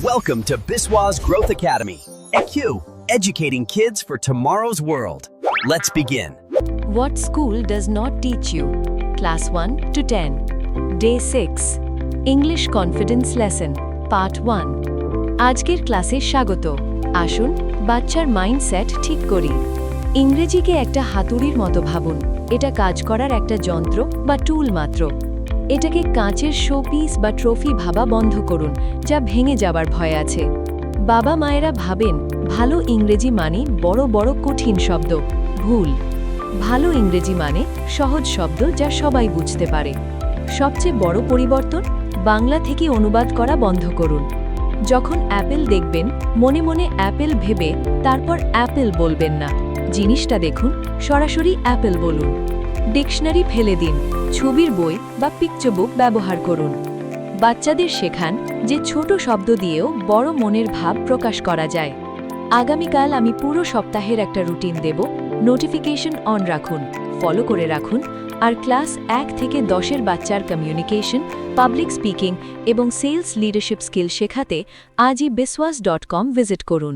Welcome to Biswa's Growth Academy. EQ, educating kids for tomorrow's world. Let's begin. What school does not teach you? Class 1 to 10. Day 6. English Confidence Lesson, Part 1. আজকের ক্লাসে স্বাগত। আসুন বাচ্চার mindset ঠিক করি। ইংরেজিকে একটা হাতুড়ির মতো ভাবুন। এটা কাজ করার একটা যন্ত্র বা টুল মাত্র। এটাকে কাঁচের শোপিস বা ট্রফি ভাবা বন্ধ করুন, যা ভেঙে যাবার ভয় আছে। বাবা মায়েরা ভাবেন ভালো ইংরেজি মানে বড় বড় কঠিন শব্দ। ভুল। ভালো ইংরেজি মানে সহজ শব্দ যা সবাই বুঝতে পারে। সবচেয়ে বড় পরিবর্তন, বাংলা থেকে অনুবাদ করা বন্ধ করুন। যখন অ্যাপেল দেখবেন, মনে মনে অ্যাপেল ভেবে তারপর অ্যাপেল বলবেন না। জিনিসটা দেখুন, সরাসরি অ্যাপেল বলুন। ডিকশনারি ফেলে দিন, ছবির বই বা পিকচার বুক ব্যবহার করুন। বাচ্চাদের শেখান যে ছোট শব্দ দিয়েও বড় মনের ভাব প্রকাশ করা যায়। আগামীকাল আমি পুরো সপ্তাহের একটা রুটিন দেব। নোটিফিকেশন অন রাখুন, ফলো করে রাখুন, আর ক্লাস 1 থেকে 10-এর বাচ্চার কমিউনিকেশন, পাবলিক স্পিকিং এবং সেলস লিডারশিপ স্কিল শেখাতে আজই biswas.com ভিজিট করুন।